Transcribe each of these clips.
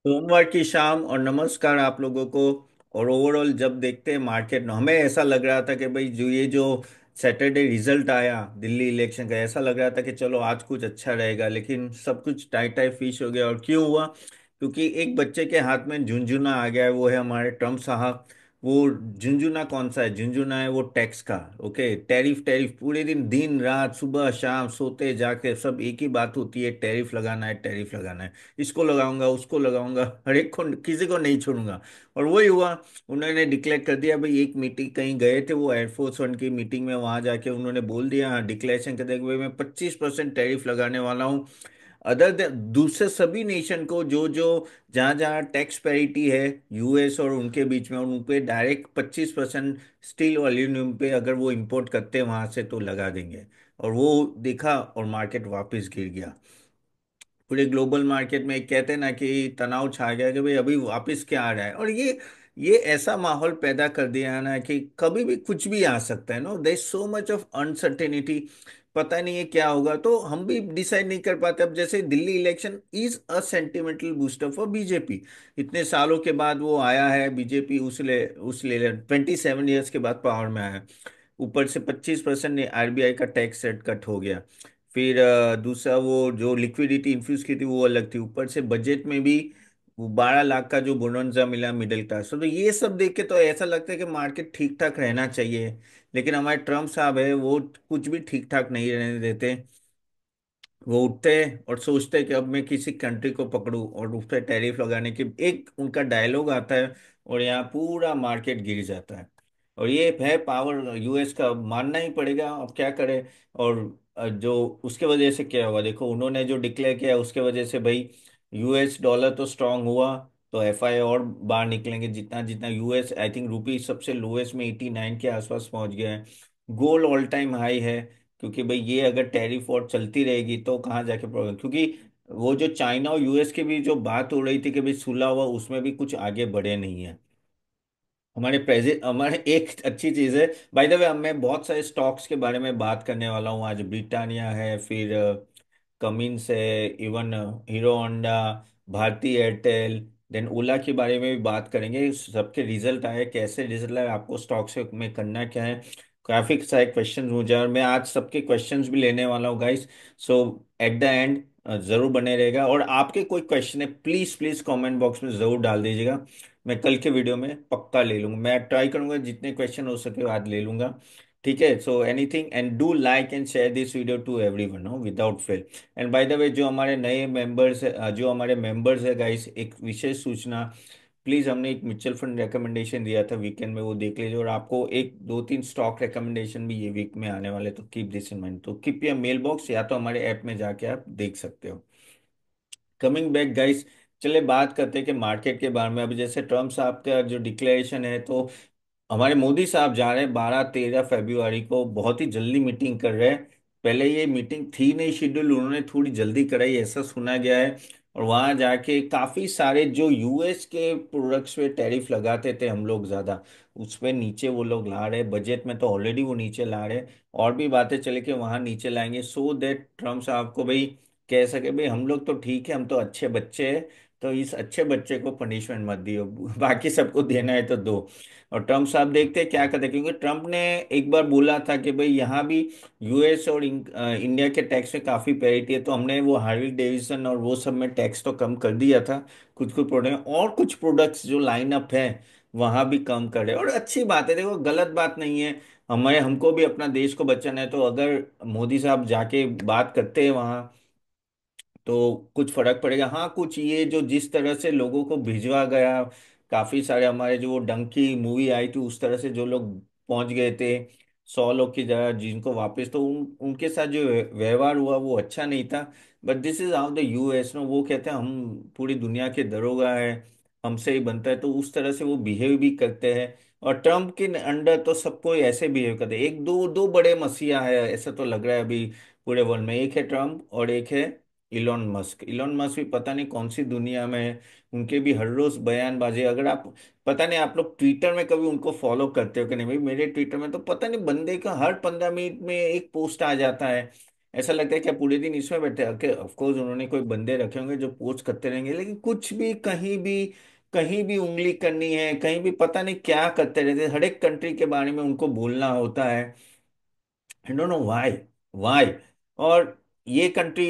सोमवार की शाम और नमस्कार आप लोगों को। और ओवरऑल जब देखते हैं मार्केट, हमें ऐसा लग रहा था कि भाई जो ये जो सैटरडे रिजल्ट आया दिल्ली इलेक्शन का, ऐसा लग रहा था कि चलो आज कुछ अच्छा रहेगा, लेकिन सब कुछ टाई टाई फिश हो गया। और क्यों हुआ? क्योंकि एक बच्चे के हाथ में झुंझुना आ गया है, वो है हमारे ट्रम्प साहब। वो झुंझुना कौन सा है? झुंझुना है वो टैक्स का। ओके, टैरिफ टैरिफ, पूरे दिन दिन रात सुबह शाम सोते जाके सब एक ही बात होती है, टैरिफ लगाना है, टैरिफ लगाना है। इसको लगाऊंगा, उसको लगाऊंगा, हर एक को, किसी को नहीं छोड़ूंगा। और वही हुआ। उन्होंने डिक्लेयर कर दिया भाई, एक मीटिंग कहीं गए थे वो एयरफोर्स वन की मीटिंग में, वहां जाके उन्होंने बोल दिया, हाँ डिक्लेरेशन कर दिया कि भाई मैं 25% टैरिफ लगाने वाला हूँ। अदर दूसरे सभी नेशन को, जो जो जहां जहां टैक्स पैरिटी है यूएस और उनके बीच में, और उन पे डायरेक्ट 25% स्टील और एल्यूमिनियम पे अगर वो इंपोर्ट करते हैं वहां से तो लगा देंगे। और वो देखा और मार्केट वापस गिर गया। पूरे ग्लोबल मार्केट में एक कहते हैं ना कि तनाव छा गया कि भाई अभी वापस क्या आ रहा है। और ये ऐसा माहौल पैदा कर दिया है ना कि कभी भी कुछ भी आ सकता है। No, there is so much of uncertainty. पता नहीं है क्या होगा, तो हम भी डिसाइड नहीं कर पाते। अब जैसे Delhi election is a sentimental booster for BJP. इतने सालों के बाद वो आया है बीजेपी, उस ले 27 ईयर्स के बाद पावर में आया है। ऊपर से 25% आरबीआई का टैक्स रेट कट हो गया। फिर दूसरा वो जो लिक्विडिटी इन्फ्यूज की थी वो अलग थी। ऊपर से बजट में भी वो 12 लाख का जो बोनंजा मिला मिडिल क्लास को, तो ये सब देख के तो ऐसा लगता है कि मार्केट ठीक ठाक रहना चाहिए। लेकिन हमारे ट्रम्प साहब है, वो कुछ भी ठीक ठाक नहीं रहने देते। वो उठते हैं और सोचते हैं कि अब मैं किसी कंट्री को पकड़ूं और उस पर टैरिफ लगाने की एक उनका डायलॉग आता है, और यहाँ पूरा मार्केट गिर जाता है। और ये है पावर यूएस का, मानना ही पड़ेगा, अब क्या करे। और जो उसके वजह से क्या हुआ देखो, उन्होंने जो डिक्लेयर किया उसके वजह से भाई यूएस डॉलर तो स्ट्रांग हुआ, तो एफआई और बाहर निकलेंगे। जितना जितना यूएस, आई थिंक रुपी सबसे लोएस्ट में 89 के आसपास पहुंच गया है। गोल्ड ऑल टाइम हाई है। क्योंकि भाई ये अगर टैरिफ और चलती रहेगी तो कहाँ जाके प्रॉब्लम, क्योंकि वो जो चाइना और यूएस की भी जो बात हो रही थी कि भाई सुलह हुआ, उसमें भी कुछ आगे बढ़े नहीं है। हमारे एक अच्छी चीज है, बाय द वे मैं बहुत सारे स्टॉक्स के बारे में बात करने वाला हूँ आज। ब्रिटानिया है, फिर कमिंस है, even Hero Honda, Bharti Airtel, then Ola के बारे में भी बात करेंगे। सबके रिजल्ट आए, कैसे रिजल्ट आए, आपको स्टॉक से में करना क्या है। काफी सारे क्वेश्चंस मुझे, और मैं आज सबके क्वेश्चंस भी लेने वाला हूँ guys. So eight the and जरूर बने रहेगा। और आपके कोई क्वेश्चन है प्लीज प्लीज कमेंट बॉक्स में जरूर डाल दीजिएगा। मैं कल के वीडियो में पक्का ले लूंगा, मैं ट्राई करूंगा जितने क्वेश्चन हो सके आज ले लूंगा। ठीक है, so anything, and do like and share this video to everyone, no without fail. And by the way जो हमारे नए मेंबर्स है, जो हमारे मेंबर्स है गाइस, एक विशेष सूचना। प्लीज, हमने एक म्यूचुअल फंड रिकमेंडेशन दिया था वीकेंड में, वो देख लीजिए। और आपको एक दो तीन स्टॉक रिकमेंडेशन भी ये वीक में आने वाले, तो कीप दिस इन माइंड। तो कीप योर मेल बॉक्स, या तो हमारे ऐप में जाके आप देख सकते हो। कमिंग बैक गाइस, चले बात करते हैं कि मार्केट के बारे में। अभी जैसे ट्रम्प साहब का जो डिक्लेरेशन है, तो हमारे मोदी साहब जा रहे हैं 12-13 फरवरी को, बहुत ही जल्दी मीटिंग कर रहे हैं। पहले ये मीटिंग थी नहीं शेड्यूल, उन्होंने थोड़ी जल्दी कराई ऐसा सुना गया है। और वहां जाके काफी सारे जो यूएस के प्रोडक्ट्स पे टैरिफ लगाते थे हम लोग ज्यादा, उस पे नीचे वो लोग ला रहे हैं। बजट में तो ऑलरेडी वो नीचे ला रहे हैं, और भी बातें चले कि वहां नीचे लाएंगे, सो दैट ट्रम्प साहब को भाई कह सके भाई हम लोग तो ठीक है, हम तो अच्छे बच्चे हैं, तो इस अच्छे बच्चे को पनिशमेंट मत दियो, बाकी सबको देना है तो दो। और ट्रम्प साहब देखते हैं क्या करते हैं, क्योंकि ट्रम्प ने एक बार बोला था कि भाई यहाँ भी यूएस और इंडिया के टैक्स में काफी पैरिटी है, तो हमने वो हार्वी डेविसन और वो सब में टैक्स तो कम कर दिया था। कुछ कुछ प्रोडक्ट और कुछ प्रोडक्ट्स जो लाइन अप है वहां भी कम करे, और अच्छी बात है, देखो गलत बात नहीं है। हमें हमको भी अपना देश को बचाना है, तो अगर मोदी साहब जाके बात करते हैं वहाँ तो कुछ फर्क पड़ेगा। हाँ, कुछ ये जो जिस तरह से लोगों को भिजवा गया, काफी सारे हमारे जो वो डंकी मूवी आई थी उस तरह से जो लोग पहुंच गए थे 100 लोग की जगह, जिनको वापस, तो उनके साथ जो व्यवहार हुआ वो अच्छा नहीं था। But this is how the US, no, वो कहते हैं हम पूरी दुनिया के दरोगा है, हमसे ही बनता है, तो उस तरह से वो बिहेव भी करते हैं। और ट्रम्प के अंडर तो सबको ऐसे बिहेव करते हैं। एक दो दो बड़े मसीहा है ऐसा तो लग रहा है अभी पूरे वर्ल्ड में, एक है ट्रम्प और एक है इलॉन मस्क भी पता नहीं कौन सी दुनिया में है। उनके भी हर रोज बयानबाजी, अगर आप, पता नहीं आप लोग ट्विटर में कभी उनको फॉलो करते हो कि नहीं। भाई मेरे ट्विटर में तो पता नहीं बंदे का हर 15 मिनट में एक पोस्ट आ जाता है। ऐसा लगता है क्या पूरे दिन इसमें बैठे, ओके ऑफ कोर्स उन्होंने कोई बंदे रखे होंगे जो पोस्ट करते रहेंगे, लेकिन कुछ भी कहीं भी उंगली करनी है, कहीं भी पता नहीं क्या करते रहते हैं। हर एक कंट्री के बारे में उनको बोलना होता है। I don't know why, why. और ये कंट्री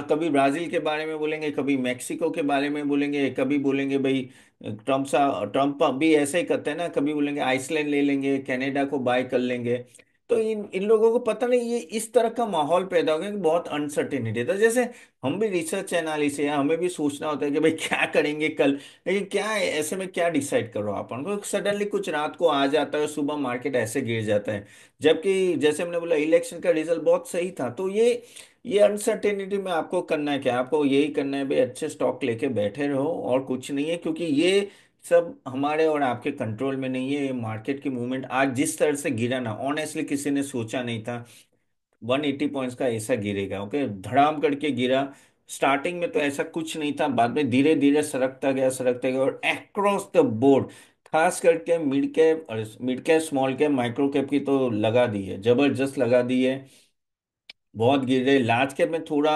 कभी ब्राजील के बारे में बोलेंगे, कभी मेक्सिको के बारे में बोलेंगे, कभी बोलेंगे भाई ट्रम्प भी ऐसे ही करते हैं ना, कभी बोलेंगे आइसलैंड ले लेंगे, कनाडा को बाय कर लेंगे। तो इन इन लोगों को पता नहीं, ये इस तरह का माहौल पैदा हो गया कि बहुत अनसर्टेनिटी था। जैसे हम भी रिसर्च एनालिस्ट है, हमें भी सोचना होता है कि भाई क्या करेंगे कल, लेकिन क्या है, ऐसे में क्या डिसाइड करो अपन को, सडनली कुछ रात को आ जाता है, सुबह मार्केट ऐसे गिर जाता है। जबकि जैसे हमने बोला इलेक्शन का रिजल्ट बहुत सही था। तो ये अनसर्टेनिटी में आपको करना है क्या, आपको यही करना है भाई, अच्छे स्टॉक लेके बैठे रहो और कुछ नहीं है, क्योंकि ये सब हमारे और आपके कंट्रोल में नहीं है। ये मार्केट की मूवमेंट आज जिस तरह से गिरा ना, ऑनेस्टली किसी ने सोचा नहीं था 180 पॉइंट्स का ऐसा गिरेगा। ओके, धड़ाम करके गिरा। स्टार्टिंग में तो ऐसा कुछ नहीं था, बाद में धीरे धीरे सरकता गया और अक्रॉस द बोर्ड, खास करके mid cap small cap micro cap की तो लगा दी है, जबरदस्त लगा दी है। बहुत गिरे। लार्ज कैप में थोड़ा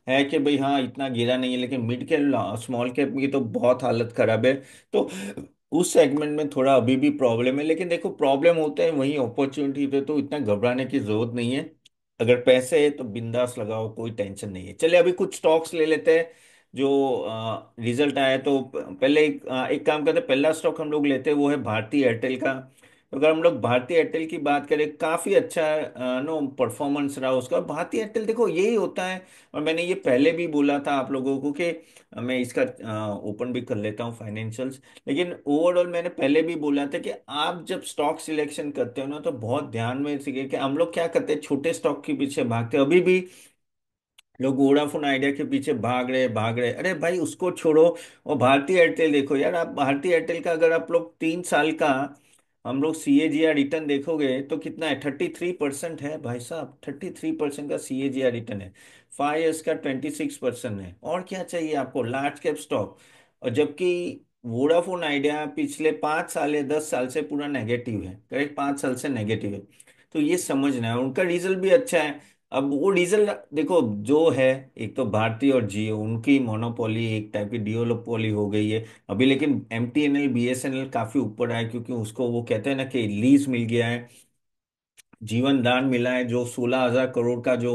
है कि भाई हाँ इतना गिरा नहीं है, लेकिन मिड कैप स्मॉल कैप की तो बहुत हालत खराब है। तो उस सेगमेंट में थोड़ा अभी भी प्रॉब्लम है, लेकिन देखो प्रॉब्लम होते हैं वहीं अपॉर्चुनिटी पे, तो इतना घबराने की जरूरत नहीं है। अगर पैसे है तो बिंदास लगाओ, कोई टेंशन नहीं है। चलिए अभी कुछ स्टॉक्स ले लेते हैं जो रिजल्ट आया। तो पहले एक काम करते हैं, पहला स्टॉक हम लोग लेते हैं वो है भारती एयरटेल का। तो अगर हम लोग भारती एयरटेल की बात करें, काफी अच्छा नो परफॉर्मेंस रहा उसका। भारती एयरटेल देखो यही होता है, और मैंने ये पहले भी बोला था आप लोगों को कि मैं इसका ओपन भी कर लेता हूँ फाइनेंशियल्स। लेकिन ओवरऑल मैंने पहले भी बोला था कि आप जब स्टॉक सिलेक्शन करते हो ना, तो बहुत ध्यान में सीखे कि हम लोग क्या करते हैं, छोटे स्टॉक के पीछे भागते हैं। अभी भी लोग वोडाफोन आइडिया के पीछे भाग रहे, अरे भाई उसको छोड़ो। और भारती एयरटेल देखो यार, आप भारती एयरटेल का अगर आप लोग 3 साल का हम लोग CAGR रिटर्न देखोगे तो कितना है, 33% है भाई साहब, 33% का CAGR रिटर्न है। 5 years का 26% है। और क्या चाहिए आपको, लार्ज कैप स्टॉक। और जबकि वोडाफोन आइडिया पिछले 5 साल या 10 साल से पूरा नेगेटिव है, करेक्ट, 5 साल से नेगेटिव है। तो ये समझना है, उनका रिजल्ट भी अच्छा है। अब वो डीजल देखो जो है, एक तो भारती और जियो उनकी मोनोपोली, एक टाइप की डिओलोपोली हो गई है अभी। लेकिन MTNL BSNL काफी ऊपर आया, क्योंकि उसको वो कहते हैं ना कि लीज मिल गया है, जीवन दान मिला है, जो 16,000 करोड़ का जो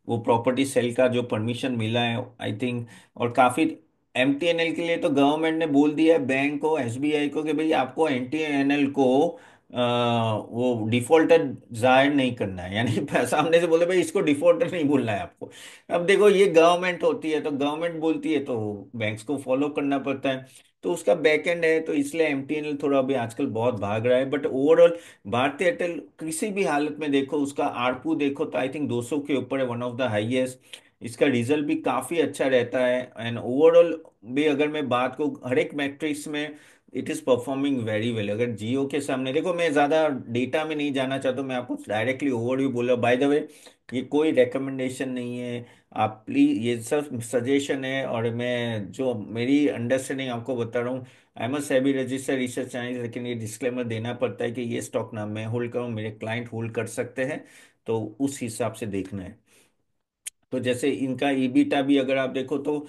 वो प्रॉपर्टी सेल का जो परमिशन मिला है आई थिंक। और काफी MTNL के लिए तो गवर्नमेंट ने बोल दिया है बैंक को, SBI को, कि भाई आपको MTNL को वो डिफॉल्टर जाहिर नहीं करना है, यानी सामने से बोले भाई इसको डिफॉल्टर नहीं बोलना है आपको। अब देखो ये गवर्नमेंट होती है, तो गवर्नमेंट बोलती है तो बैंक्स को फॉलो करना पड़ता है। तो उसका बैकएंड है, तो इसलिए MTNL थोड़ा अभी आजकल बहुत भाग रहा है। बट ओवरऑल भारती एयरटेल किसी भी हालत में देखो, उसका आरपू देखो तो आई थिंक 200 के ऊपर है, वन ऑफ द हाईएस्ट। इसका रिजल्ट भी काफी अच्छा रहता है। एंड ओवरऑल भी अगर मैं बात को हर एक मैट्रिक्स में, it is performing very well. अगर जियो के सामने देखो, मैं ज्यादा डेटा में नहीं जाना चाहता हूं, मैं आपको डायरेक्टली ओवरव्यू बोल रहा हूं। बाय द वे ये कोई रिकमेंडेशन नहीं है, आप प्लीज, ये सब सजेशन है, और मैं जो मेरी अंडरस्टैंडिंग आपको बता रहा हूँ। I am SEBI registered research analyst, लेकिन ये डिस्क्लेमर देना पड़ता है कि ये स्टॉक ना मैं होल्ड करूं, मेरे क्लाइंट होल्ड कर सकते हैं। तो उस हिसाब से देखना है। तो जैसे इनका ईबिटा भी अगर आप देखो तो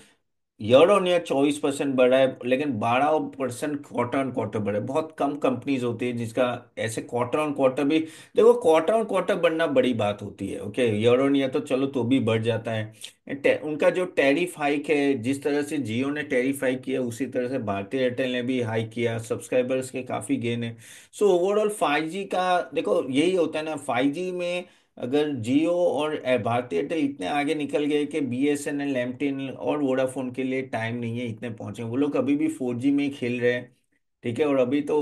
ईयर ऑन ईयर 24% बढ़ा है, लेकिन 12% क्वार्टर ऑन क्वार्टर बढ़ा है। बहुत कम कंपनीज होती है जिसका ऐसे क्वार्टर ऑन क्वार्टर भी, देखो क्वार्टर ऑन क्वार्टर बढ़ना बड़ी बात होती है। ओके, ईयर ऑन ईयर तो चलो तो भी बढ़ जाता है। उनका जो टैरिफ हाइक है, जिस तरह से जियो ने टैरिफ हाइक किया, उसी तरह से भारतीय एयरटेल ने भी हाइक किया, सब्सक्राइबर्स के काफी गेन है। सो ओवरऑल 5G का देखो यही होता है ना, 5G में अगर जियो और भारती एयरटेल इतने आगे निकल गए कि BSNL MTNL और वोडाफोन के लिए टाइम नहीं है इतने पहुंचे, वो लोग अभी भी 4G में ही खेल रहे हैं। ठीक है, और अभी तो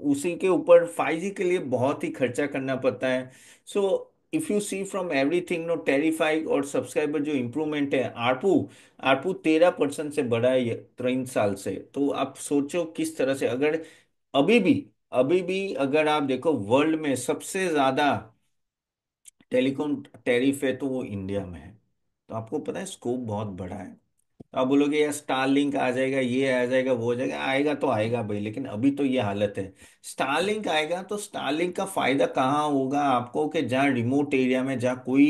उसी के ऊपर 5G के लिए बहुत ही खर्चा करना पड़ता है। So if you see from everything, no टेरिफाई और सब्सक्राइबर जो इम्प्रूवमेंट है, आरपू आरपू 13% से बढ़ा है ये 3 साल से। तो आप सोचो किस तरह से, अगर अभी भी अभी भी अगर आप देखो वर्ल्ड में सबसे ज्यादा टेलीकॉम टैरिफ है तो वो इंडिया में है। तो आपको पता है स्कोप बहुत बड़ा है। तो आप बोलोगे यार स्टारलिंक आ जाएगा, ये आ जाएगा, वो हो जाएगा, आएगा तो आएगा भाई, लेकिन अभी तो ये हालत है। स्टारलिंक आएगा तो स्टारलिंक का फायदा कहाँ होगा आपको, कि जहाँ रिमोट एरिया में, जहाँ कोई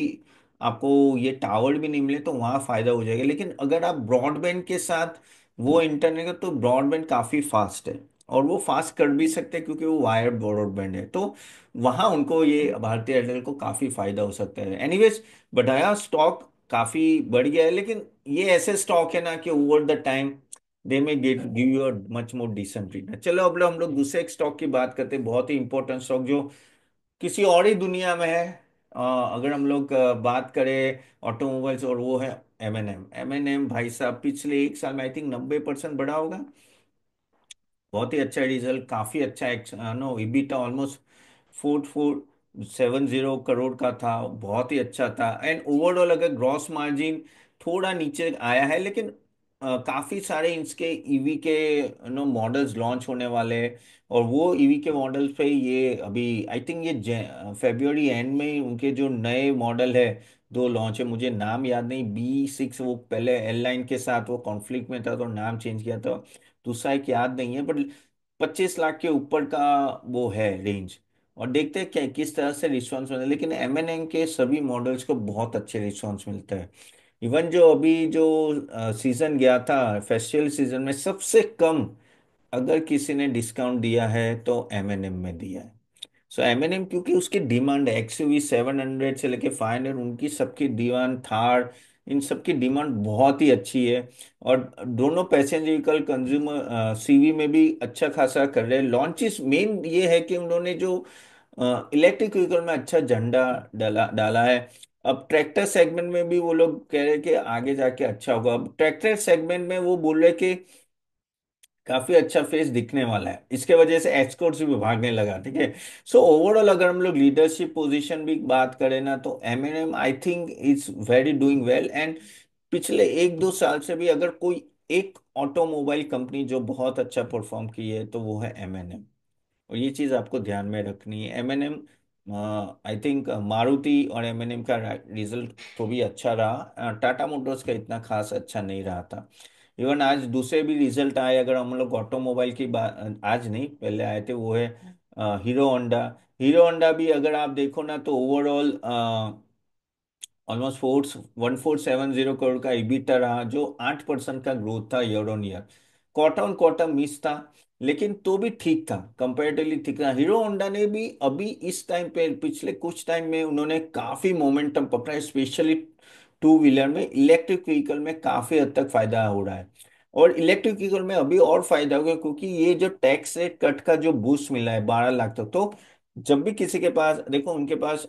आपको ये टावर भी नहीं मिले तो वहाँ फायदा हो जाएगा। लेकिन अगर आप ब्रॉडबैंड के साथ वो इंटरनेट है तो ब्रॉडबैंड काफ़ी फास्ट है, और वो फास्ट कर भी सकते हैं क्योंकि वो वायर ब्रॉडबैंड है। तो वहाँ उनको ये भारतीय एयरटेल को काफ़ी फायदा हो सकता है। एनीवेज, बढ़ाया स्टॉक काफ़ी बढ़ गया है, लेकिन ये ऐसे स्टॉक है ना कि over the time they may give you a much more decent return. चलो अब हम लोग दूसरे एक स्टॉक की बात करते हैं, बहुत ही इंपॉर्टेंट स्टॉक जो किसी और ही दुनिया में है। अगर हम लोग बात करें ऑटोमोबाइल्स, और वो है M&M। M&M भाई साहब पिछले एक साल में आई थिंक 90% बढ़ा होगा। बहुत ही अच्छा रिजल्ट, काफी अच्छा नो ईबीटा ऑलमोस्ट 4470 करोड़ का था, बहुत ही अच्छा था। एंड ओवरऑल अगर ग्रॉस मार्जिन थोड़ा नीचे आया है, लेकिन काफी सारे इसके ईवी के नो मॉडल्स लॉन्च होने वाले हैं। और वो ईवी के मॉडल्स पे ये अभी आई थिंक ये फेब्रुअरी एंड में ही उनके जो नए मॉडल है दो लॉन्च है, मुझे नाम याद नहीं, B6, वो पहले एल लाइन के साथ वो कॉन्फ्लिक्ट में था तो नाम चेंज किया था, दूसरा एक याद नहीं है, बट 25 लाख के ऊपर का वो है रेंज। और देखते हैं क्या किस तरह से रिस्पॉन्स मिलता है, लेकिन M&M के सभी मॉडल्स को बहुत अच्छे रिस्पॉन्स मिलता है। इवन जो अभी जो सीजन गया था फेस्टिवल सीजन में, सबसे कम अगर किसी ने डिस्काउंट दिया है तो M&M में दिया है। सो M&M क्योंकि उसकी डिमांड है, XUV 700 से लेके 500, उनकी सबकी डिमांड, थार, इन सबकी डिमांड बहुत ही अच्छी है। और दोनों पैसेंजर व्हीकल कंज्यूमर CV में भी अच्छा खासा कर रहे हैं लॉन्चेस। मेन ये है कि उन्होंने जो इलेक्ट्रिक व्हीकल में अच्छा झंडा डाला डाला है। अब ट्रैक्टर सेगमेंट में भी वो लोग कह रहे हैं कि आगे जाके अच्छा होगा। अब ट्रैक्टर सेगमेंट में वो बोल रहे कि काफी अच्छा फेस दिखने वाला है, इसके वजह से एक्सपोर्ट्स भी भागने लगा। ठीक है। सो ओवरऑल अगर हम लोग लीडरशिप पोजीशन भी बात करें ना, तो M&M I think is very doing well. And पिछले एक दो साल से भी अगर कोई एक ऑटोमोबाइल कंपनी जो बहुत अच्छा परफॉर्म की है तो वो है M&M। और ये चीज आपको ध्यान में रखनी है। M&M आई थिंक मारुति और M&M का रिजल्ट तो भी अच्छा रहा, टाटा मोटर्स का इतना खास अच्छा नहीं रहा था। इवन आज दूसरे भी रिजल्ट आए, अगर हम लोग ऑटोमोबाइल की बात, आज नहीं पहले आए थे, वो है हीरो होंडा। हीरो होंडा भी अगर आप देखो ना तो ओवरऑल ऑलमोस्ट 1470 करोड़ का EBITDA रहा, जो 8% का ग्रोथ था year on year. Quarter on quarter miss था, लेकिन तो भी ठीक था, कंपैरेटिवली ठीक था। हीरो होंडा ने भी अभी इस टाइम पे पिछले कुछ टाइम में उन्होंने काफी मोमेंटम पकड़ा है, स्पेशली टू व्हीलर में। इलेक्ट्रिक व्हीकल में काफी हद तक फायदा हो रहा है, और इलेक्ट्रिक व्हीकल में अभी और फायदा होगा क्योंकि ये जो टैक्स रेट कट का जो बूस्ट मिला है 12 लाख तक, तो जब भी किसी के पास देखो, उनके पास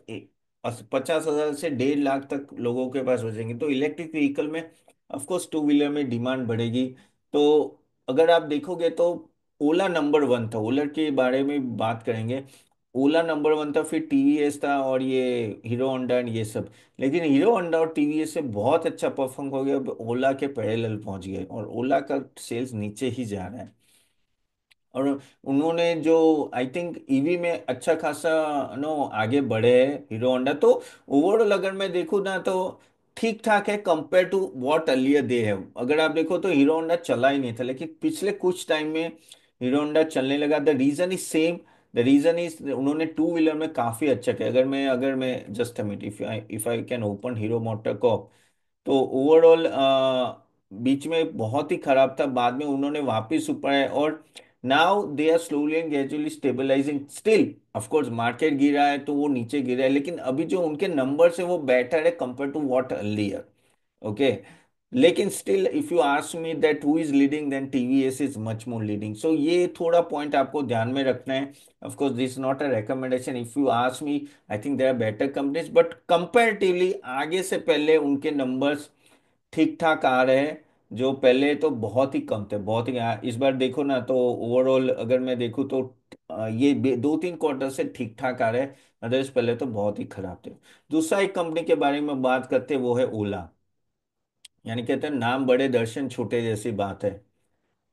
50,000 से 1.5 लाख तक लोगों के पास हो जाएंगे, तो इलेक्ट्रिक व्हीकल में ऑफकोर्स टू व्हीलर में डिमांड बढ़ेगी। तो अगर आप देखोगे तो ओला नंबर वन था, ओला के बारे में बात करेंगे, ओला नंबर वन था, फिर TVS था, और ये हीरो होंडा एंड ये सब। लेकिन हीरो होंडा और TVS से बहुत अच्छा परफॉर्म हो गया, अब ओला के पैरेलल पहुंच गए, और ओला का सेल्स नीचे ही जा रहा है। और उन्होंने जो आई थिंक ईवी में अच्छा खासा नो आगे बढ़े है हीरो होंडा। तो ओवरऑल अगर मैं देखूँ ना तो ठीक ठाक है compare to what earlier they है। अगर आप देखो तो हीरो होंडा चला ही नहीं था, लेकिन पिछले कुछ टाइम में हीरो होंडा चलने लगा। The reason is same, the reason is उन्होंने टू व्हीलर में काफी अच्छा किया। अगर मैं just minute, if I can open Hero motor को, तो ओवरऑल बीच में बहुत ही खराब था, बाद में उन्होंने वापस ऊपर है, और now they are slowly and gradually stabilising. Still of course market गिरा है तो वो नीचे गिरा है, लेकिन अभी जो उनके नंबर्स है वो बेटर है compare to what earlier. Okay. लेकिन still if you ask me that who is leading, then TVS is much more leading. So ये थोड़ा पॉइंट आपको ध्यान में रखना है। Of course this not a recommendation, if you ask me I think there are better companies, but comparatively आगे से पहले उनके नंबर्स ठीक ठाक आ रहे हैं, जो पहले तो बहुत ही कम थे, बहुत ही। इस बार देखो ना तो ओवरऑल अगर मैं देखूँ तो ये 2-3 क्वार्टर से ठीक ठाक आ रहे हैं, अदरवाइज पहले तो बहुत ही खराब थे। दूसरा एक कंपनी के बारे में बात करते हैं, वो है ओला। यानी कहते हैं नाम बड़े दर्शन छोटे जैसी बात है।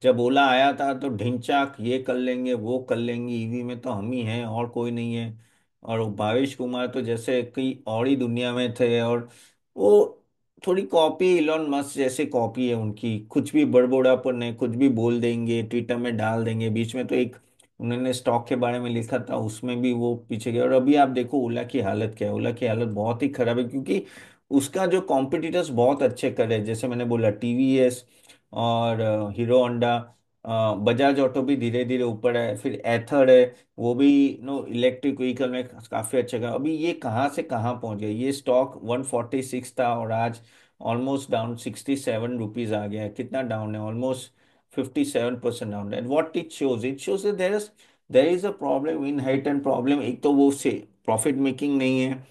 जब ओला आया था तो ढिंचाक, ये कर लेंगे वो कर लेंगे, ईवी में तो हम ही हैं और कोई नहीं है। और वो भावेश कुमार तो जैसे कई और ही दुनिया में थे, और वो थोड़ी कॉपी, इलॉन मस्क जैसे कॉपी है उनकी, कुछ भी बड़बड़ापन है, कुछ भी बोल देंगे, ट्विटर में डाल देंगे। बीच में तो एक उन्होंने स्टॉक के बारे में लिखा था, उसमें भी वो पीछे गए। और अभी आप देखो ओला की हालत क्या है, ओला की हालत बहुत ही खराब है, क्योंकि उसका जो कॉम्पिटिटर्स बहुत अच्छे कर रहे हैं, जैसे मैंने बोला टीवीएस और हीरो होंडा, बजाज ऑटो भी धीरे धीरे ऊपर है, फिर एथर है, वो भी नो इलेक्ट्रिक व्हीकल में काफी अच्छा कर। अभी ये कहाँ से कहाँ पहुंच गया, ये स्टॉक 146 था और आज ऑलमोस्ट डाउन 67 रुपीज आ गया है। कितना डाउन है? ऑलमोस्ट 57% डाउन है। What it shows there is a problem in height and problem, एक तो वो से प्रॉफिट मेकिंग नहीं है।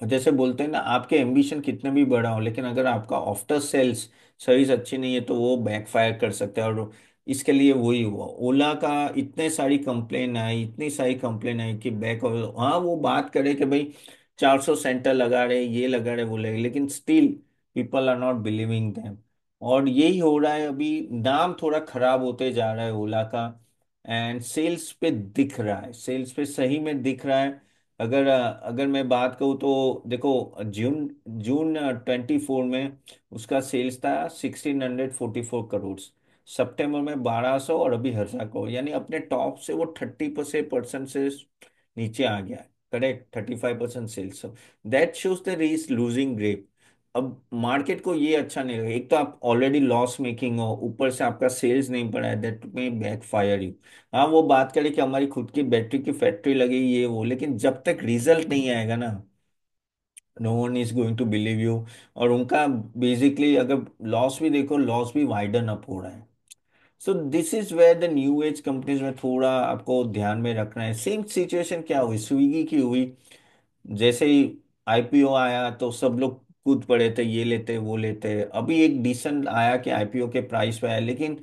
जैसे बोलते हैं ना, आपके एम्बिशन कितने भी बड़ा हो, लेकिन अगर आपका आफ्टर सेल्स सर्विस अच्छी नहीं है तो वो बैकफायर कर सकता है। और इसके लिए वही हुआ ओला का, इतने सारी कंप्लेन आई, इतनी सारी कंप्लेन आई कि बैक, हाँ वो बात करे कि भाई 400 सेंटर लगा रहे, ये लगा रहे, वो लगे, लेकिन still people are not believing them. और यही हो रहा है अभी, नाम थोड़ा खराब होते जा रहा है ओला का। एंड सेल्स पे दिख रहा है, सेल्स पे सही में दिख रहा है। अगर अगर मैं बात करूँ तो देखो, जून जून 24 में उसका सेल्स था 1644 करोड़, सितंबर में 1200, और अभी 1000 करोड़, यानी अपने टॉप से वो 30% से नीचे आ गया है। Correct, 35% sales. That shows that he is losing grip. अब मार्केट को ये अच्छा नहीं लगा, एक तो आप ऑलरेडी लॉस मेकिंग हो, ऊपर से आपका सेल्स नहीं बढ़ा है, दैट में बैकफायर यू। हाँ वो बात करें कि हमारी खुद की बैटरी की फैक्ट्री लगी, ये वो, लेकिन जब तक रिजल्ट नहीं आएगा ना, no one is going to believe you. और उनका बेसिकली अगर लॉस भी देखो, लॉस भी वाइडन अप हो रहा है। So this is where the new age companies में थोड़ा आपको ध्यान में रखना है। सेम सिचुएशन क्या हुई, स्विगी की हुई। जैसे ही आईपीओ आया तो सब लोग कूद पड़े थे, ये लेते वो लेते। अभी एक डिसेंट आया कि आईपीओ के प्राइस पे आया, लेकिन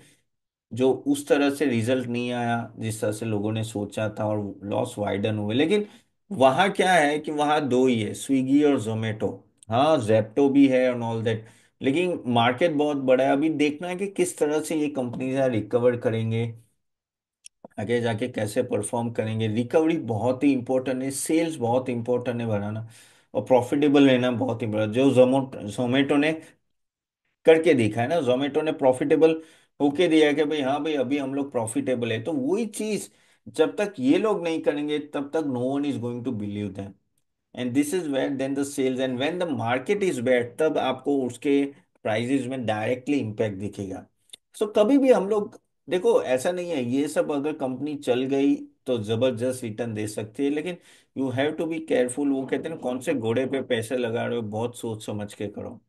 जो उस तरह से रिजल्ट नहीं आया जिस तरह से लोगों ने सोचा था, और लॉस वाइडन हुए। लेकिन वहां क्या है कि वहां दो ही है, स्विगी और जोमेटो। हाँ जेप्टो भी है और ऑल दैट, लेकिन मार्केट बहुत बड़ा है। अभी देखना है कि किस तरह से ये कंपनीज रिकवर करेंगे, आगे जाके कैसे परफॉर्म करेंगे। रिकवरी बहुत ही इंपॉर्टेंट है, सेल्स बहुत इंपॉर्टेंट है बढ़ाना, और प्रॉफिटेबल रहना बहुत इंपॉर्टेंट। जो जोमेटो ने करके दिखा है ना, जोमेटो ने प्रॉफिटेबल होके दिया है कि भाई हाँ भाई अभी हम लोग प्रॉफिटेबल है। तो वही चीज जब तक ये लोग नहीं करेंगे तब तक no one is going to believe them. And this is where then the sales, and when the market is bad तब आपको उसके प्राइजेज में डायरेक्टली इम्पैक्ट दिखेगा। सो कभी भी हम लोग देखो, ऐसा नहीं है ये सब अगर कंपनी चल गई तो जबरदस्त रिटर्न दे सकती है, लेकिन you have to be careful. वो कहते हैं ना, कौन से घोड़े पे पैसे लगा रहे हो, बहुत सोच समझ के करो।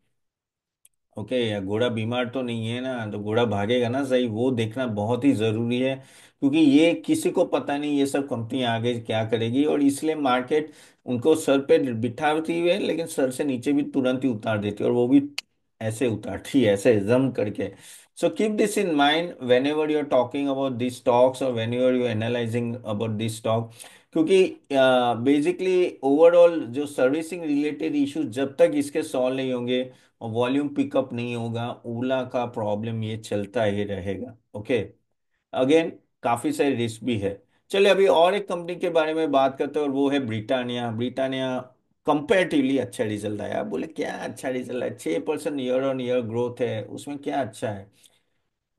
ओके, या घोड़ा बीमार तो नहीं है ना, तो घोड़ा भागेगा ना सही, वो देखना बहुत ही जरूरी है। क्योंकि ये किसी को पता नहीं ये सब कंपनी आगे क्या करेगी, और इसलिए मार्केट उनको सर पे बिठाती हुई है, लेकिन सर से नीचे भी तुरंत ही उतार देती है, और वो भी ऐसे उतारती है, ऐसे जम करके। So keep this in mind whenever you are talking about this stocks, और whenever you analysing about this stock. क्योंकि बेसिकली ओवरऑल जो सर्विसिंग रिलेटेड इश्यूज जब तक इसके सॉल्व नहीं होंगे और वॉल्यूम पिकअप नहीं होगा, ओला का प्रॉब्लम ये चलता ही रहेगा। ओके, अगेन काफी सारे रिस्क भी है। चलिए अभी और एक कंपनी के बारे में बात करते हैं, और वो है ब्रिटानिया। ब्रिटानिया कंपेरेटिवली अच्छा रिजल्ट आया। आप बोले क्या अच्छा रिजल्ट है, 6% ईयर ऑन ईयर ग्रोथ है, उसमें क्या अच्छा है?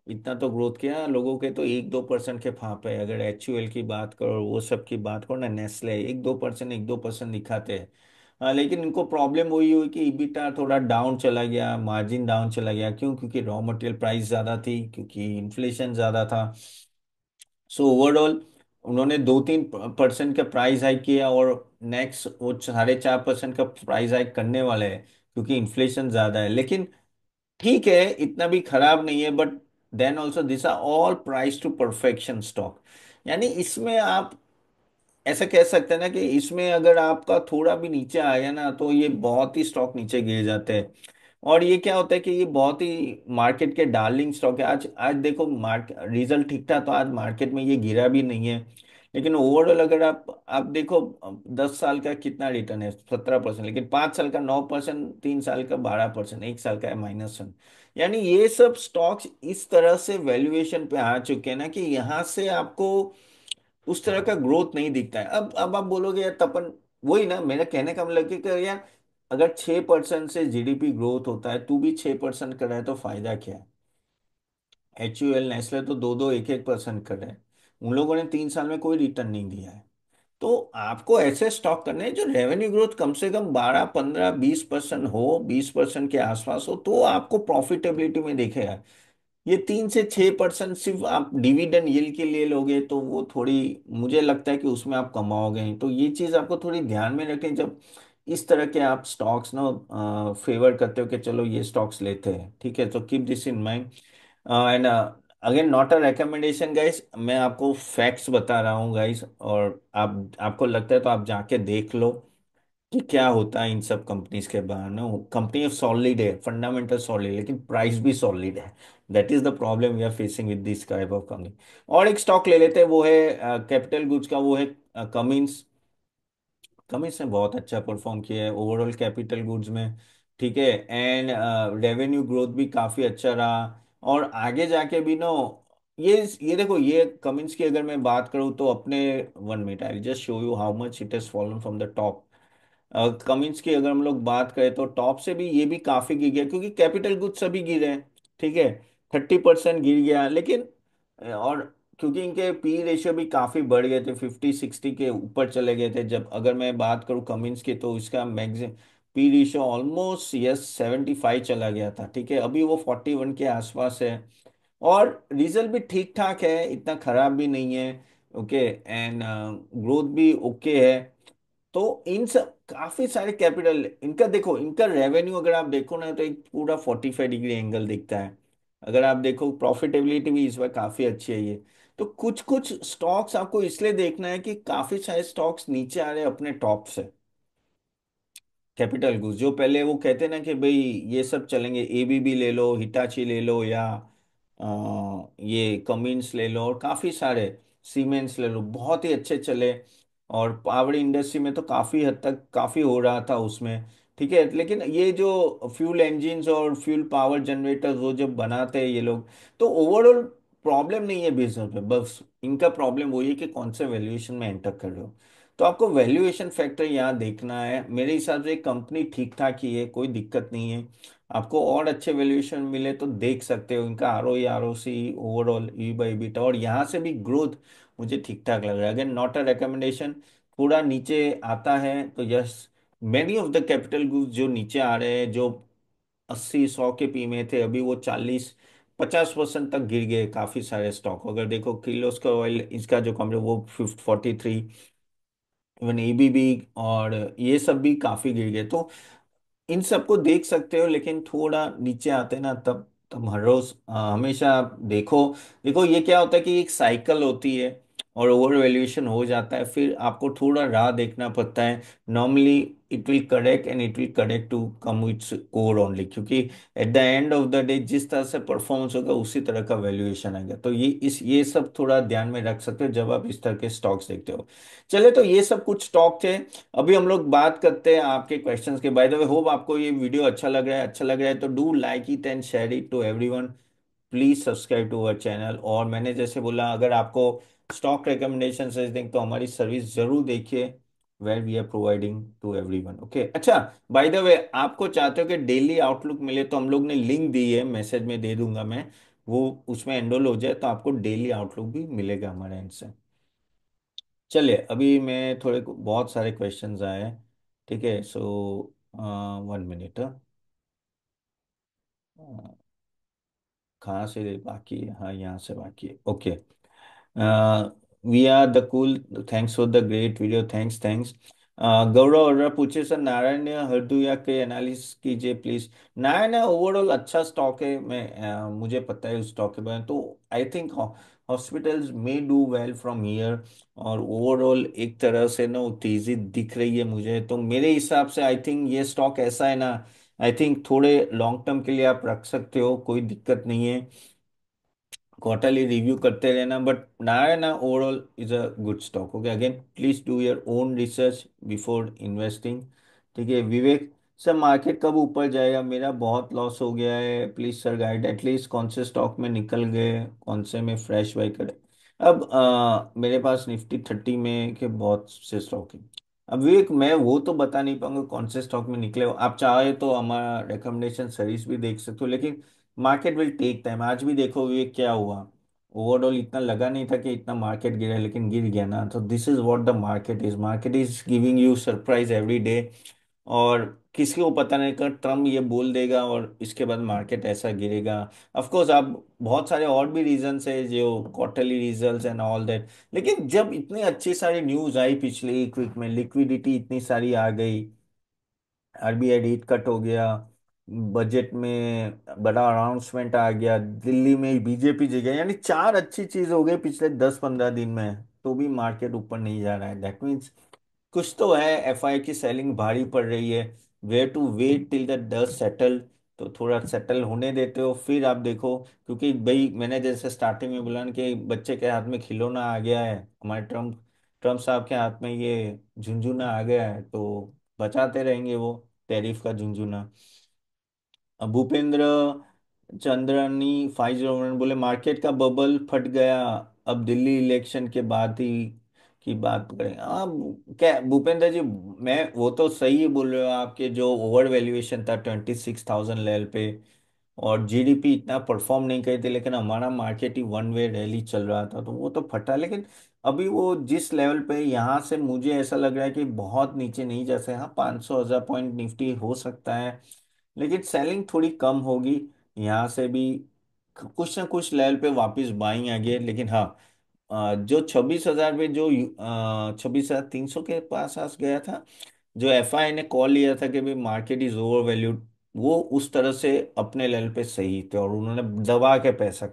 इतना तो ग्रोथ किया, लोगों के तो 1-2% के फांप है। अगर HUL की बात करो, वो सब की बात करो ना, नेस्ले 1-2% दिखाते हैं। हाँ, लेकिन इनको प्रॉब्लम वही हुई कि ईबिटा थोड़ा डाउन चला गया, मार्जिन डाउन चला गया। क्यों? क्योंकि रॉ मटेरियल प्राइस ज्यादा थी, क्योंकि इन्फ्लेशन ज्यादा था। सो ओवरऑल उन्होंने 2-3% का प्राइस हाइक किया, और नेक्स्ट वो 4.5% का प्राइस हाइक करने वाले हैं, क्योंकि इन्फ्लेशन ज्यादा है। लेकिन ठीक है, इतना भी खराब नहीं है, but then also this are all price to perfection stock. यानी इसमें आप ऐसा कह सकते हैं ना कि इसमें अगर आपका थोड़ा भी नीचे आया ना तो ये बहुत ही स्टॉक नीचे गिर जाते हैं। और ये क्या होता है कि ये बहुत ही मार्केट के डार्लिंग स्टॉक है। आज आज देखो मार्केट रिजल्ट ठीक था तो आज मार्केट में ये गिरा भी नहीं है। लेकिन ओवरऑल अगर आप देखो, 10 साल का कितना रिटर्न है, 17%, लेकिन 5 साल का 9%, 3 साल का 12%, 1 साल का है -1। यानी ये सब स्टॉक्स इस तरह से वैल्यूएशन पे आ चुके हैं ना कि यहाँ से आपको उस तरह का ग्रोथ नहीं दिखता है। अब आप बोलोगे यार तपन, वही ना मेरा कहने का मतलब कि यार अगर 6% से जीडीपी ग्रोथ होता है, तू भी 6% कर रहा है, तो फायदा क्या है? HUL नेस्ले तो 2-2 1-1% कर रहे हैं। उन लोगों ने 3 साल में कोई रिटर्न नहीं दिया है। तो आपको ऐसे स्टॉक करने हैं जो रेवेन्यू ग्रोथ कम से कम 12 15 20% हो, 20% के आसपास हो, तो आपको प्रॉफिटेबिलिटी में देखेगा। ये 3 से 6% सिर्फ आप डिविडेंड यील्ड के लिए लोगे तो वो थोड़ी, मुझे लगता है कि उसमें आप कमाओगे नहीं। तो ये चीज आपको थोड़ी ध्यान में रखें जब इस तरह के आप स्टॉक्स ना फेवर करते हो कि चलो ये स्टॉक्स लेते हैं, ठीक है। तो keep this in mind. And again not a recommendation guys, मैं आपको फैक्ट्स बता रहा हूँ गाइस, और आप, आपको लगता है तो आप जाके देख लो कि क्या होता है इन सब कंपनीज के बारे में। कंपनी सॉलिड है, फंडामेंटल सॉलिड, लेकिन प्राइस भी सॉलिड है। That is the problem we are facing with this type of company. और एक स्टॉक ले लेते हैं, वो है कैपिटल गुड्स का, वो है कमिंस। कमिंस ने बहुत अच्छा परफॉर्म किया है ओवरऑल कैपिटल गुड्स में, ठीक है। एंड रेवेन्यू ग्रोथ भी काफी अच्छा रहा, और आगे जाके भी नो, ये देखो, ये कमिंस की अगर मैं बात करूँ तो अपने, 1 minute I just show you how much it has fallen from the top. Cummins की अगर हम लोग बात करें तो टॉप से भी ये भी काफी गिर गया, क्योंकि कैपिटल गुड्स सभी गिरे हैं, ठीक है। 30% गिर गया, लेकिन और क्योंकि इनके पी रेशियो भी काफी बढ़ गए थे, 50 60 के ऊपर चले गए थे। जब अगर मैं बात करूं कमिंस की, तो इसका maximum P ratio almost yes 75 चला गया था, ठीक है। अभी वो 41 के आसपास है, और रिजल्ट भी ठीक ठाक है, इतना खराब भी नहीं है, ओके। एंड ग्रोथ भी ओके है। तो इन सब काफी सारे कैपिटल, इनका देखो, इनका रेवेन्यू अगर आप देखो ना तो एक पूरा 45 डिग्री एंगल दिखता है। अगर आप देखो प्रॉफिटेबिलिटी भी इस बार काफी अच्छी है ये। तो कुछ कुछ स्टॉक्स आपको इसलिए देखना है कि काफी सारे स्टॉक्स नीचे आ रहे हैं अपने टॉप से। कैपिटल गुड्स जो पहले वो कहते ना कि भाई ये सब चलेंगे, एबीबी ले लो, हिटाची ले लो, या ये कमिंस ले लो, और काफी सारे सीमेंट्स ले लो, बहुत ही अच्छे चले। और पावर इंडस्ट्री में तो काफी हद तक काफी हो रहा था उसमें, ठीक है। लेकिन ये जो फ्यूल इंजिन्स और फ्यूल पावर जनरेटर्स वो जब बनाते हैं ये लोग, तो ओवरऑल प्रॉब्लम नहीं है बिजनेस में, बस इनका प्रॉब्लम वही है कि कौन से वैल्यूएशन में एंटर कर रहे हो। तो आपको वैल्यूएशन फैक्टर यहाँ देखना है। मेरे हिसाब से कंपनी ठीक ठाक ही है, कोई दिक्कत नहीं है। आपको और अच्छे वैल्यूएशन मिले तो देख सकते हो, इनका R O R O C, overall EBITDA, और यहाँ से भी ग्रोथ मुझे ठीक ठाक लग रहा है। अगेन नॉट अ रिकमेंडेशन, थोड़ा नीचे आता है तो yes, many of the capital goods जो नीचे आ रहे हैं, जो 80 100 के पी में थे, अभी वो 40 50% तक गिर गए काफी सारे स्टॉक। अगर देखो किर्लोस्कर ऑयल, इसका जो कंपनी, वो 43, इवन एबीबी, और ये सब भी काफी गिर गए। तो इन सबको देख सकते हो, लेकिन थोड़ा नीचे आते ना, तब हर रोज हमेशा आप देखो। देखो ये क्या होता है कि एक साइकिल होती है, और ओवर वैल्यूएशन हो जाता है, फिर आपको थोड़ा राह देखना पड़ता है। Normally it will correct, and it will correct to come with core only, क्योंकि at the end of the day जिस तरह से परफॉर्मेंस होगा उसी तरह का वैल्यूएशन आएगा। तो ये सब थोड़ा ध्यान में रख सकते हो जब आप इस तरह के स्टॉक्स देखते हो। चले, तो ये सब कुछ स्टॉक थे। अभी हम लोग बात करते हैं आपके क्वेश्चंस के। बाय द वे, होप आपको ये वीडियो अच्छा लग रहा है। अच्छा लग रहा है तो do like it and share it to everyone. Please subscribe to our channel. और मैंने जैसे बोला, अगर आपको स्टॉक रिकमेंडेशन से दें तो हमारी सर्विस जरूर देखिए, where we are providing to everyone, okay. अच्छा, बाय द वे, आपको चाहते हो कि डेली आउटलुक मिले तो हम लोग ने लिंक दी है, मैसेज में दे दूंगा मैं, वो उसमें एनरोल हो जाए तो आपको डेली आउटलुक भी मिलेगा हमारे एंड से। चलिए, अभी मैं थोड़े बहुत सारे क्वेश्चंस आए हैं, ठीक है। सो 1 मिनट, कहाँ से बाकी है? हाँ, यहाँ से बाकी है, okay. We are the cool, thanks for the great video, thanks. Gaurav और पूछे सर, नारायण हृदय के एनालिसिस कीजिए प्लीज। नारायण ओवरऑल अच्छा स्टॉक है, मुझे पता है उस स्टॉक के बारे में। तो I think hospitals may do well from here, और ओवरऑल एक तरह से ना वो तेजी दिख रही है मुझे। तो मेरे हिसाब से आई थिंक ये स्टॉक ऐसा है ना, आई थिंक थोड़े लॉन्ग टर्म के लिए आप रख सकते हो, कोई दिक्कत नहीं है। क्वार्टरली रिव्यू करते रहना, but Narayan overall is a good stock, okay. Again please do your own research before investing, ठीक है। विवेक सर, मार्केट कब ऊपर जाएगा? मेरा बहुत लॉस हो गया है, प्लीज सर गाइड, एटलीस्ट कौन से स्टॉक में निकल गए, कौन से में फ्रेश बाई करें। अब मेरे पास निफ्टी 30 में के बहुत से स्टॉक हैं। अब विवेक, मैं वो तो बता नहीं पाऊंगा कौन से स्टॉक में निकले हो। आप चाहे तो हमारा रिकमेंडेशन सीरीज भी देख सकते हो, लेकिन मार्केट विल टेक टाइम। आज भी देखो ये क्या हुआ, ओवरऑल इतना लगा नहीं था कि इतना मार्केट गिरा, लेकिन गिर गया ना। तो this is what the market is giving you surprise every day. और किसी को पता नहीं, कर ट्रम्प ये बोल देगा और इसके बाद मार्केट ऐसा गिरेगा। ऑफ कोर्स आप बहुत सारे और भी रीजंस है, जो quarterly results and all that, लेकिन जब इतनी अच्छी सारी न्यूज आई पिछले एक वीक में, लिक्विडिटी इतनी सारी आ गई, आरबीआई रेट कट हो गया, बजट में बड़ा अनाउंसमेंट आ गया, दिल्ली में बीजेपी जीत यानी चार अच्छी चीज हो गई पिछले 10-15 दिन में, तो भी मार्केट ऊपर नहीं जा रहा है। दैट मीन्स कुछ तो है, एफआई की सेलिंग भारी पड़ रही है। Where to wait till the dust settle. तो थोड़ा सेटल होने देते हो फिर आप देखो, क्योंकि भाई मैंने जैसे स्टार्टिंग में बोला ना कि बच्चे के हाथ में खिलौना आ गया है, हमारे ट्रम्प ट्रम्प साहब के हाथ में ये झुंझुना आ गया है, तो बचाते रहेंगे वो टैरिफ का झुंझुना। भूपेंद्र चंद्रानी 501 बोले मार्केट का बबल फट गया, अब दिल्ली इलेक्शन के बाद ही की बात करें। हाँ, क्या भूपेंद्र जी, मैं वो तो सही बोल रहे हो, आपके जो ओवर वैल्यूएशन था 26,000 लेवल पे, और जीडीपी इतना परफॉर्म नहीं करी थी, लेकिन हमारा मार्केट ही वन वे रैली चल रहा था, तो वो तो फटा। लेकिन अभी वो जिस लेवल पे, यहाँ से मुझे ऐसा लग रहा है कि बहुत नीचे नहीं जा सकता। हाँ, 500 1000 पॉइंट निफ्टी हो सकता है, लेकिन सेलिंग थोड़ी कम होगी यहाँ से भी। कुछ ना कुछ लेवल पे वापस बाइंग आ गई, लेकिन हाँ, जो 26,000 पे, जो 26,300 के पास आस गया था, जो एफआई ने कॉल लिया था कि भाई मार्केट इज ओवर वैल्यूड, वो उस तरह से अपने लेवल पे सही थे, और उन्होंने दबा के पैसा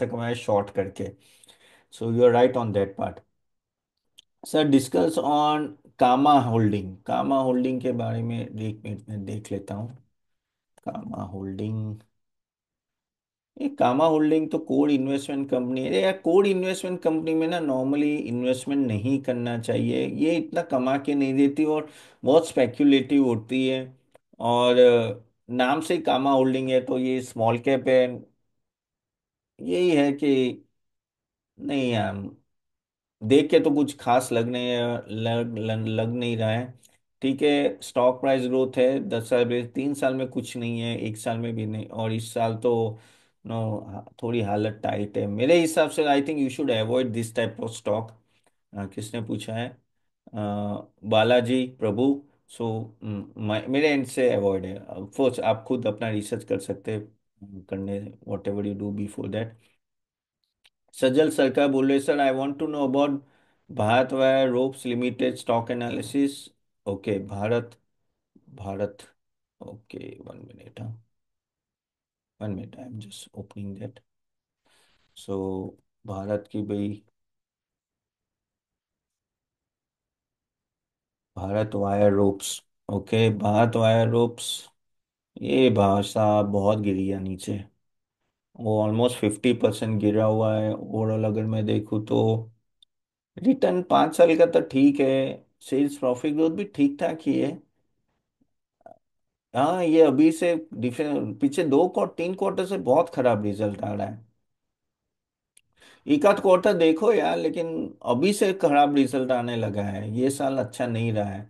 कमाया शॉर्ट करके। So you are right on that part. Sir, discuss on Kama holding के बारे में 1 मिनट में देख लेता हूँ। कामा होल्डिंग, ये कामा होल्डिंग तो कोड इन्वेस्टमेंट कंपनी है। अरे यार, कोड इन्वेस्टमेंट कंपनी में ना नॉर्मली इन्वेस्टमेंट नहीं करना चाहिए, ये इतना कमा के नहीं देती, और बहुत स्पेक्यूलेटिव होती है। और नाम से ही कामा होल्डिंग है, तो ये स्मॉल कैप है। यही है कि नहीं यार, देख के तो कुछ खास लग नहीं रहा है। ठीक है, स्टॉक प्राइस ग्रोथ है 10 साल में, 3 साल में कुछ नहीं है, 1 साल में भी नहीं, और इस साल तो नो, थोड़ी हालत टाइट है मेरे हिसाब से। I think you should avoid this type of stock. किसने पूछा है? बालाजी प्रभु। सो मेरे एंड से अवॉइड है। ऑफकोर्स आप खुद अपना रिसर्च कर सकते हैं, करने whatever you do before that. Sajjal Sarkar बोल रहे, sir I want to know about Bharat wire ropes limited stock analysis. Okay, Bharat Bharat okay, 1 minute, हाँ, 1 minute, I am just opening that. So Bharat की भाई, Bharat wire ropes. Okay, Bharat wire ropes, ये भाषा बहुत गिरी है नीचे, वो ऑलमोस्ट 50% गिरा हुआ है ओवरऑल। अगर मैं देखूँ तो रिटर्न 5 साल का तो ठीक है, सेल्स प्रॉफिट ग्रोथ भी ठीक ठाक ही है। हाँ, ये अभी से डिफरेंट, पीछे 2 3 क्वार्टर से बहुत खराब रिजल्ट आ रहा है। एक आध क्वार्टर देखो यार, लेकिन अभी से खराब रिजल्ट आने लगा है, ये साल अच्छा नहीं रहा है।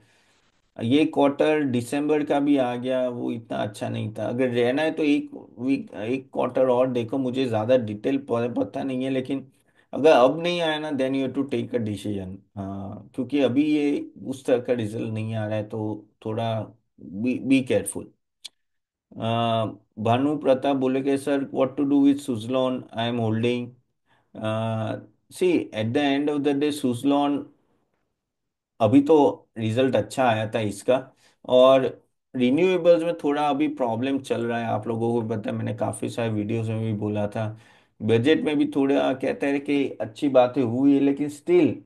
ये क्वार्टर दिसंबर का भी आ गया, वो इतना अच्छा नहीं था। अगर रहना है तो एक वीक, एक क्वार्टर और देखो, मुझे ज़्यादा डिटेल पता नहीं है, लेकिन अगर अब नहीं आया ना, then you have to take a decision. हाँ, क्योंकि अभी ये उस तरह का रिजल्ट नहीं आ रहा है, तो थोड़ा बी केयरफुल। भानु प्रताप बोले कि sir what to do with Suzlon I am holding. See, at the end of the day Suzlon, अभी तो रिजल्ट अच्छा आया था इसका, और रिन्यूएबल्स में थोड़ा अभी प्रॉब्लम चल रहा है, आप लोगों को भी पता है, मैंने काफ़ी सारे वीडियोस में भी बोला था। बजट में भी थोड़ा कहते हैं कि अच्छी बातें हुई है, लेकिन स्टिल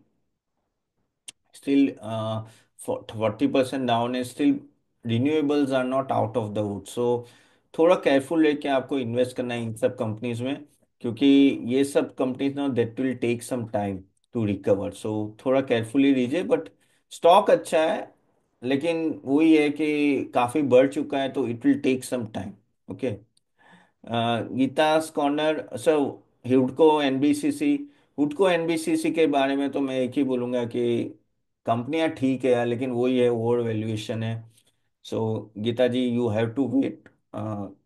40% डाउन है still. Renewables are not out of the wood, so थोड़ा केयरफुल लेके आपको इन्वेस्ट करना है इन सब कंपनीज में, क्योंकि ये सब कंपनीज ना, that will take some time to recover. So थोड़ा केयरफुली लीजिए, बट स्टॉक अच्छा है, लेकिन वही है कि काफी बढ़ चुका है, तो it will take some time. Okay, गीतास corner sir, Hudco NBCC, Hudco NBCC के बारे में तो मैं एक ही बोलूंगा कि कंपनियां ठीक है यार, लेकिन वही है, ओवर वैल्यूएशन है। सो गीता जी, यू हैव टू वेट,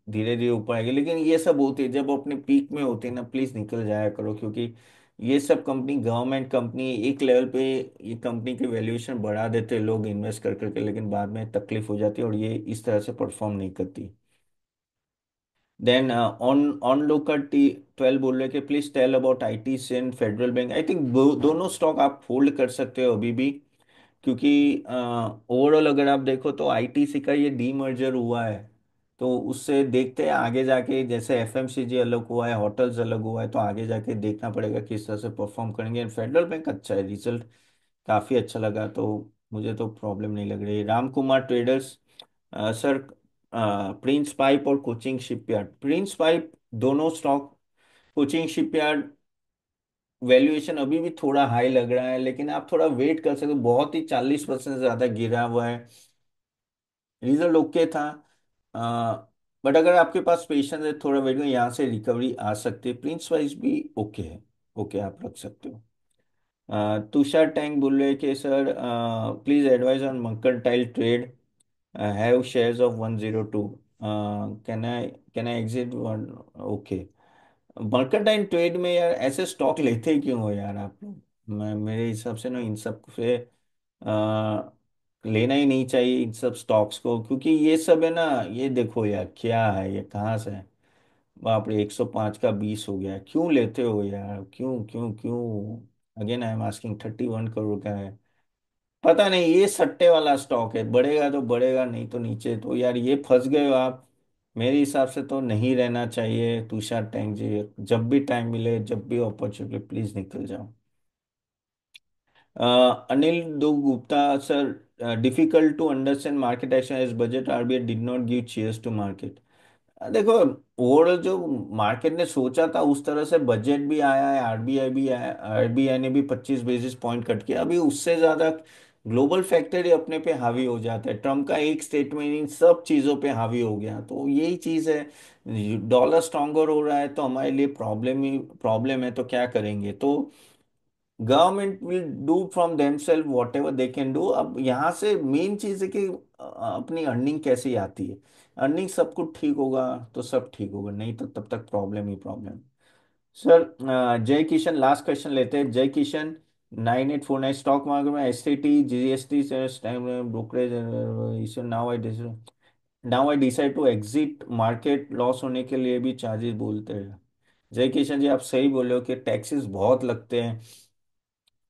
धीरे धीरे ऊपर आएगी, लेकिन ये सब होती है जब अपने पीक में होती है ना, प्लीज निकल जाया करो, क्योंकि ये सब कंपनी गवर्नमेंट कंपनी एक लेवल पे, ये कंपनी की वैल्यूएशन बढ़ा देते हैं लोग इन्वेस्ट कर करके, लेकिन बाद में तकलीफ हो जाती है और ये इस तरह से परफॉर्म नहीं करती। देन ऑन ऑन लोकर टी 12 बोल रहे कि please tell about IT and Federal Bank. I think दोनों स्टॉक आप होल्ड कर सकते हो अभी भी, क्योंकि ओवरऑल अगर आप देखो तो आईटीसी का ये डीमर्जर हुआ है, तो उससे देखते हैं आगे जाके, जैसे एफएमसीजी अलग हुआ है, होटल्स अलग हुआ है, तो आगे जाके देखना पड़ेगा किस तरह से परफॉर्म करेंगे। फेडरल बैंक अच्छा है, रिजल्ट काफी अच्छा लगा, तो मुझे तो प्रॉब्लम नहीं लग रही। Ram Kumar traders, sir, Prince pipe और कोचिंग शिपयार्ड, प्रिंस पाइप दोनों स्टॉक, कोचिंग शिपयार्ड वैल्यूएशन अभी भी थोड़ा हाई लग रहा है, लेकिन आप थोड़ा वेट कर सकते हो, बहुत ही 40% ज्यादा गिरा हुआ है। रिजल्ट ओके था, बट अगर आपके पास पेशेंस है, थोड़ा वेट में यहाँ से रिकवरी आ सकती है। प्रिंस वाइज भी ओके है, ओके आप रख सकते हो। तुषार टैंक बोल रहे कि sir please advice on mercantile trade, have shares of 102, can I exit one? Okay, mercantile trade में यार ऐसे स्टॉक लेते ही क्यों हो यार आप लोग? मैं मेरे हिसाब से ना इन सब से लेना ही नहीं चाहिए इन सब स्टॉक्स को, क्योंकि ये सब है ना, ये देखो यार क्या है, ये कहाँ से है? बाप रे, 105 का 20 हो गया, क्यों लेते हो यार? क्यों क्यों क्यों? Again I am asking, 31 crore का है। पता नहीं, ये सट्टे वाला स्टॉक है, बढ़ेगा तो बढ़ेगा, नहीं तो नीचे, तो यार ये फंस गए हो आप। मेरे हिसाब से तो नहीं रहना चाहिए तुषार टैंक जी, जब भी टाइम मिले, जब भी अपॉर्चुनिटी, प्लीज निकल जाओ। अनिल दो Gupta, sir difficult to understand market action as budget RBI did not give cheers to market. देखो, ओवरऑल जो मार्केट ने सोचा था उस तरह से बजट भी आया है, आरबीआई भी आया, आरबीआई ने भी 25 बेसिस पॉइंट कट किया, अभी उससे ज्यादा ग्लोबल फैक्टर ही अपने पे हावी हो जाता है। ट्रम्प का एक स्टेटमेंट इन सब चीजों पे हावी हो गया, तो यही चीज है। डॉलर स्ट्रांगर हो रहा है तो हमारे लिए प्रॉब्लम ही प्रॉब्लम है, तो क्या करेंगे? तो government will do from themself whatever they can do. अब यहाँ से मेन चीज है कि अपनी अर्निंग कैसी आती है। अर्निंग सब कुछ ठीक होगा तो सब ठीक होगा, नहीं तो तब तक प्रॉब्लम ही प्रॉब्लम। सर जय किशन, लास्ट क्वेश्चन लेते हैं। जय किशन 9849, स्टॉक मार्केट में STT GST brokerage issue, now I decide to exit market, loss होने के लिए भी चार्जेस बोलते हैं। जय किशन जी, आप सही बोले हो कि टैक्सेस बहुत लगते हैं,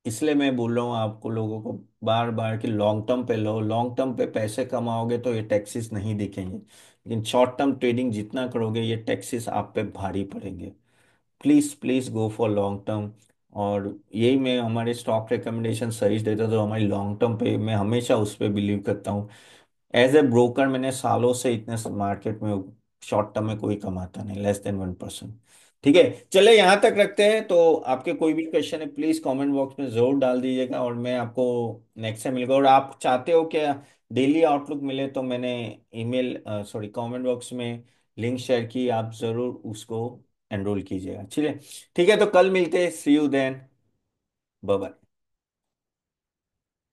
इसलिए मैं बोल रहा हूँ आपको लोगों को बार बार कि लॉन्ग टर्म पे लो, लॉन्ग टर्म पे पैसे कमाओगे तो ये टैक्सेस नहीं दिखेंगे, लेकिन शॉर्ट टर्म ट्रेडिंग जितना करोगे ये टैक्सेस आप पे भारी पड़ेंगे। Please please go for long term. और यही मैं हमारे स्टॉक रिकमेंडेशन सही देता हूँ, तो हमारी लॉन्ग टर्म पे मैं हमेशा उस पर बिलीव करता हूँ। एज ए ब्रोकर मैंने सालों से इतने मार्केट में, शॉर्ट टर्म में कोई कमाता नहीं, लेस देन 1%। ठीक है, चले यहाँ तक रखते हैं। तो आपके कोई भी क्वेश्चन है प्लीज कमेंट बॉक्स में जरूर डाल दीजिएगा, और मैं आपको नेक्स्ट टाइम मिलूंगा। और आप चाहते हो क्या डेली आउटलुक मिले, तो मैंने ईमेल सॉरी कमेंट बॉक्स में लिंक शेयर की, आप जरूर उसको एनरोल कीजिएगा। ठीक है, ठीक है, तो कल मिलते हैं, सी यू देन, बाय बाय।